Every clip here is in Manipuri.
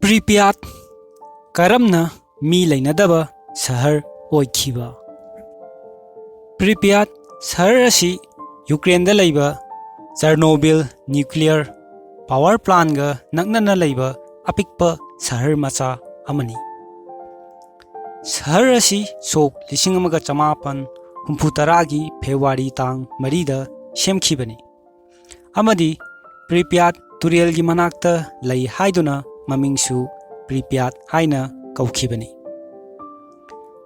Pripyat karamna mi lainadaba sahar oikhiba. Pripyat sahar asi Ukraine da laiba Chernobyl nuclear power plant ga naknana laiba apikpa sahar macha amani. Sahar asi sok 1950 gi February tang marida semkhibani. Amadi Pripyat turel gi manakta lai haiduna mamingsu Pripyat haina kaukhibani.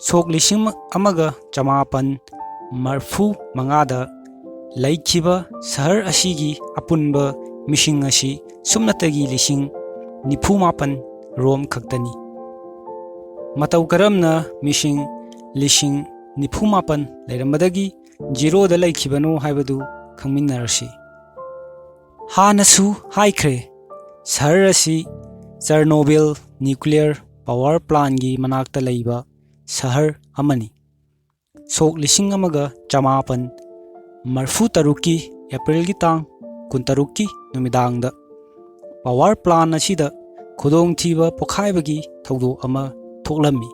Sok 1950 da laikhiba sahar asigi apunba mishing asi sumnatagi 1998 rom khaktani. Matau karamna mishing 1998 lairambadagi zero da laikhibano haibadu khangminnarasi. Hanasu haikhre sahar asi Chernobyl nuclear power plant gi manakta laiba sahar amani. Sok 1950 ki April gi tang 16 ki numidang da power plant asida khudong thiba pokhaibagi thawdok ama thoklammi.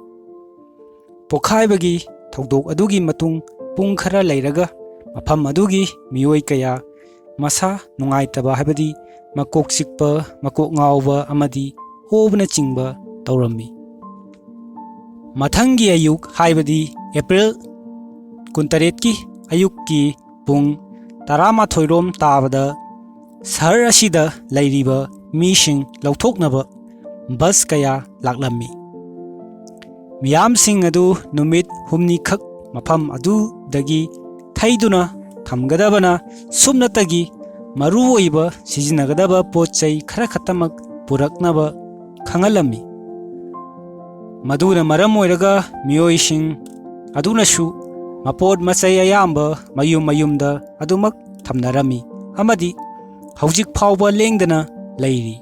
Pokhaibagi thawdok adugi matung pung khara leiraga mafam adugi miyoi kaya masa nungaitaba habadi makok sikpa makok ngawba amadi hobna chingba tawrammi. Mathangi ayuk haibadi April 19 ki ayuk ki pung 12 rom tabada sahar asida lairiba mishing lauthoknaba bus kaya laklammi. Miyamsing adu numit humni khak mafam adu dagi thaiduna thamgadabana sumnatagi maru oiba sijinagadaba pochai khara khatamak puraknaba khangalammi. Maduna maram oiraga miyoising adunashu mapod masai ayamba mayumda adumak thamnarami amadi haujik phawba lengdana leiri.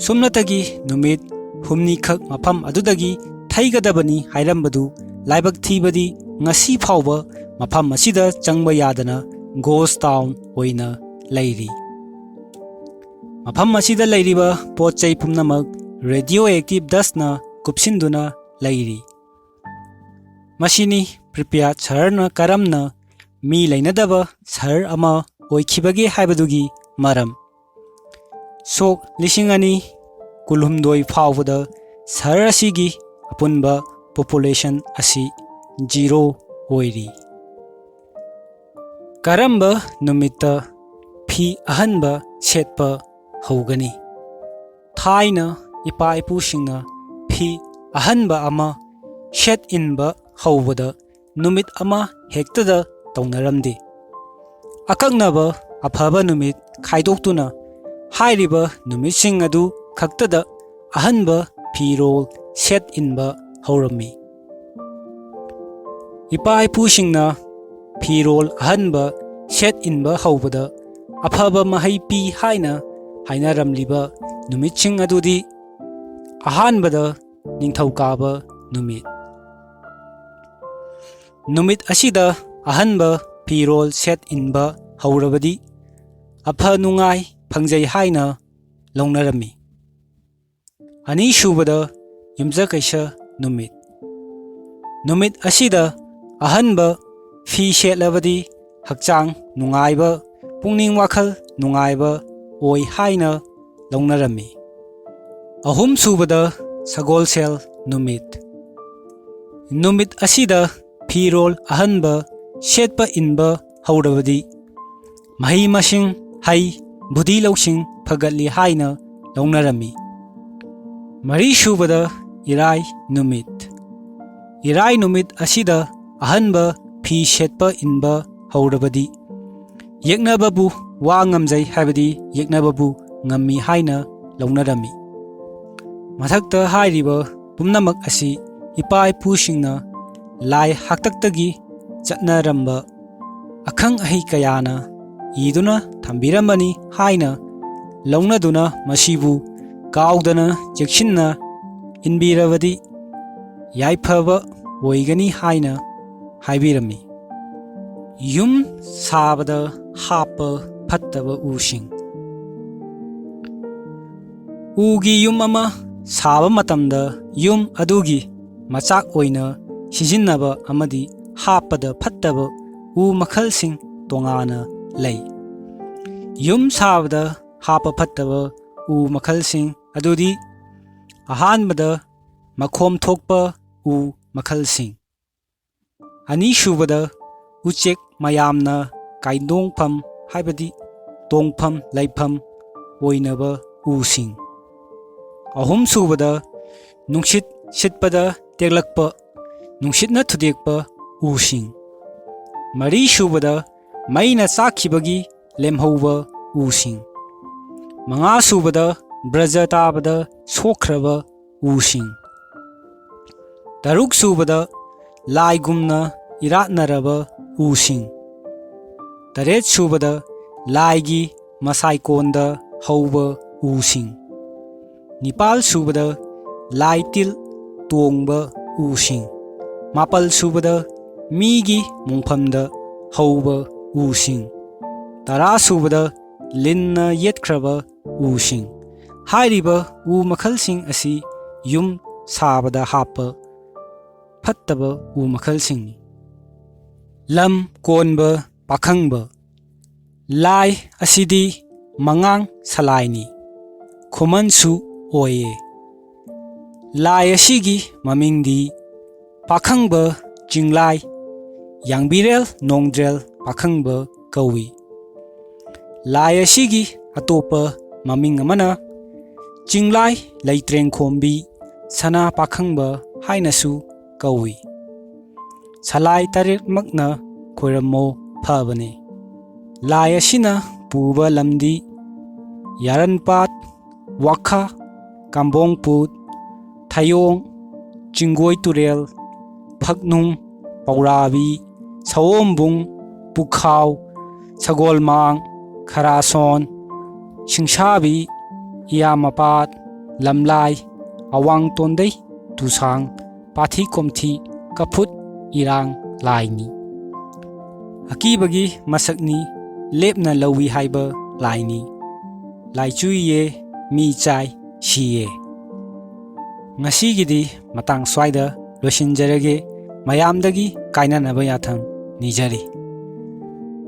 Sumnatagi numit humni khak mafam adudagi thaigadabani hairambadu laibak thibadi ngasi phawba mafam asida changba yadana ghost town oina leiri. Mafam asida leiriba pochai pumnamak radioactive dust na kupsinduna leiri. Masini Pripyat sahar na karamna mi lainadaba sahar ama oikhibage haibadugi maram. Sok 2012 phawbada sahar asigi apunba population asi zero oiri. Karamba numita phi ahanba setpa haugani. Thaina ipa ipusingna phi ahanba ama set inba haubada numit ama hektada taunaramdi. Akaknaba afaba numit khaidoktuna hairiba numising adu khaktada ahanba phirol set inba haurammi. Ipa ipusingna phirol ahanba set inba haubada afaba mahai pi haina hainaramliba numising adudi ahanbada ningthaukaba numit. Numit asida ahanba phirol set inba haurabadi apha nungai phangjai haina launarami. Ani shubada yumja kaisa numit. Numit asida ahanba phi setlabadi hakchang nungaiba pungning wakhal nungaiba oi haina launarami. Ahum subada sagolsel numit. Numit asida phirol ahanba setpa inba haurabadi mahi masing hai budi lausing phagatli haina launarami. Mari shubada irai numit. Irai numit asida ahanba phi setpa inba haurabadi yeknababu wa ngamjai habadi yeknababu ngammi haina launarami. Mathakta hairiba pumnamak asi ipa ipusingna lai haktaktagi chatnaramba akhang ahi kayana iduna thambirambani haina launaduna masibu kaudana chekshinna inbirabadi yaifaba oigani haina haibirami. Yum sabada hapa phattaba using. ꯎꯒꯤ ꯌꯨꯝ ꯑꯃ ꯁꯥꯕ ꯃꯇꯝꯗ ꯌꯨꯝ ꯑꯗꯨꯒꯤ ꯃꯆꯥꯛ ꯑꯣꯏꯅ ꯁꯤꯖꯤꯟꯅꯕ ꯑꯃꯗꯤ ꯍꯥꯞꯄꯗ ꯐꯠꯇꯕ ꯎ ꯃꯈꯜꯁꯤꯡ ꯇꯣꯉꯥꯟꯅ ꯂꯩ꯫ ꯌꯨꯝ ꯁꯥꯕꯗ ꯍꯥꯞꯄ ꯐꯠꯇꯕ ꯎ ꯃꯈꯜꯁꯤꯡ ꯑꯗꯨꯗꯤ ꯑꯍꯥꯟꯕꯗ ꯃꯈꯣꯝ ꯊꯣꯛꯄ ꯎ ꯃꯈꯜꯁꯤꯡ, ꯑꯅꯤꯁꯨꯕꯗ ꯎꯆꯦꯛ ꯃꯌꯥꯝꯅ ꯀꯥꯏꯗꯣꯡꯐꯝ ꯍꯥꯏꯕꯗꯤ ꯇꯣꯡꯐꯝ ꯂꯩꯐꯝ ꯑꯣꯏꯅꯕ ꯎꯁꯤꯡ, ꯑꯍꯨꯝꯁꯨꯕꯗ ꯅꯨꯡꯁꯤꯠ ꯁꯤꯠꯄꯗ ꯇꯦꯛꯂꯛꯄ, ꯅꯨꯡꯁꯤꯠꯅ ꯊꯨꯗꯦꯛꯄ ꯎꯁꯤꯡ, ꯃꯔꯤꯁꯨꯕꯗ ꯃꯩꯅ ꯆꯥꯛꯈꯤꯕꯒꯤ ꯂꯦꯝꯍꯧꯕ ꯎꯁꯤꯡ, ꯃꯉꯥꯁꯨꯕꯗ ꯕ꯭ꯔꯖ ꯇꯥꯕꯗ ꯁꯣꯛꯈ꯭ꯔꯕ ꯎꯁꯤꯡ, ꯇꯔꯨꯛꯁꯨꯕꯗ ꯂꯥꯏꯒꯨꯝꯅ ꯏꯔꯥꯠꯅꯔꯕ ꯎꯁꯤꯡ, ꯇꯔꯦꯠꯁꯨꯕꯗ ꯂꯥꯏꯒꯤ ꯃꯁꯥꯏꯀꯣꯟꯗ ꯍꯧꯕ ꯎꯁꯤꯡ, ꯅꯤꯄꯥꯜꯁꯨꯕꯗ ꯂꯥꯏ ꯇꯤꯜ ꯇꯣꯡꯕ ꯎꯁꯤꯡ, ꯃꯥꯄꯜꯁꯨꯕꯗ ꯃꯤꯒꯤ ꯃꯣꯡꯐꯝꯗ ꯍꯧꯕ ꯎꯁꯤꯡ, ꯇꯔꯥꯁꯨꯕꯗ ꯂꯤꯟꯅ ꯌꯦꯠꯈ꯭ꯔꯕ ꯎꯁꯤꯡ꯫ ꯍꯥꯏꯔꯤꯕ ꯎ ꯃꯈꯜꯁꯤꯡ ꯑꯁꯤ ꯌꯨꯝ ꯁꯥꯕꯗ ꯍꯥꯞꯄ ꯐꯠꯇꯕ ꯎ ꯃꯈꯜꯁꯤꯡꯅꯤ꯫ ꯂꯝ ꯀꯣꯟꯕ ꯄꯥꯈꯪꯕ: ꯂꯥꯏ ꯑꯁꯤꯗꯤ ꯃꯉꯥꯡ ꯁꯂꯥꯏꯅꯤ, ꯈꯨꯃꯟꯁꯨ ꯑꯣꯏꯌꯦ꯫ ꯂꯥꯏ ꯑꯁꯤꯒꯤ ꯃꯃꯤꯡꯗꯤ ꯄꯥꯈꯪꯕ ꯆꯤꯡꯂꯥꯏ ꯌꯥꯡꯕꯤꯔꯦꯜ ꯅꯣꯡꯗ꯭ꯔꯦꯜ ꯄꯥꯈꯪꯕ ꯀꯧꯏ꯫ ꯂꯥꯏ ꯑꯁꯤꯒꯤ ꯑꯇꯣꯞꯄ ꯃꯃꯤꯡ ꯑꯃꯅ ꯆꯤꯡꯂꯥꯏ ꯂꯩꯇ꯭ꯔꯦꯡꯈꯣꯝꯕꯤ ꯁꯅꯥ ꯄꯥꯈꯪꯕ ꯍꯥꯏꯅꯁꯨ ꯀꯧꯏ꯫ ꯁꯂꯥꯏ ꯇꯔꯦꯠꯃꯛꯅ ꯈꯣꯏꯔꯝꯃꯣ ꯐꯕꯅꯦ꯫ ꯂꯥꯏ ꯑꯁꯤꯅ ꯄꯨꯕ ꯂꯝꯗꯤ ꯌꯥꯔꯟꯄꯥꯠ, ꯋꯥꯈꯥ, ꯀꯥꯝꯕꯣꯡꯄꯨꯠ, ꯊꯌꯣꯡ, ꯆꯤꯡꯒꯣꯏ ꯇꯨꯔꯦꯜ, ꯐꯛꯅꯨꯡ, ꯄꯧꯔꯥꯕꯤ, ꯁꯑꯣꯝꯕꯨꯡ, ꯄꯨꯈꯥꯎ, ꯁꯒꯣꯜꯃꯥꯡ, ꯈꯔꯥꯁꯣꯟ, ꯁꯤꯡꯁꯥꯕꯤ, ꯏꯌꯥꯃꯄꯥꯠ, ꯂꯝꯂꯥꯏ, ꯑꯋꯥꯡꯇꯣꯟꯗꯩ, ꯇꯨꯁꯥꯡ, ꯄꯥꯊꯤ-ꯀꯣꯝꯊꯤ, ꯀꯐꯨꯠ, ꯏꯔꯥꯡ ꯂꯥꯏꯅꯤ꯫ ꯑꯀꯤꯕꯒꯤ ꯃꯁꯛꯅꯤ, ꯂꯦꯞꯅ ꯂꯧꯏ ꯍꯥꯏꯕ ꯂꯥꯏꯅꯤ꯫ ꯂꯥꯏꯆꯨꯏꯌꯦ, ꯃꯤ ꯆꯥꯏ, ꯁꯤꯌꯦ꯫ ꯉꯁꯤꯒꯤꯗꯤ ꯃꯇꯥꯡ ꯁ꯭ꯋꯥꯏꯗ ꯂꯣꯏꯁꯤꯟꯖꯔꯒꯦ꯫ ꯃꯌꯥꯝꯗꯒꯤ ꯀꯥꯏꯅꯅꯕ ꯌꯥꯊꯪ ꯅꯤꯖꯔꯤ꯫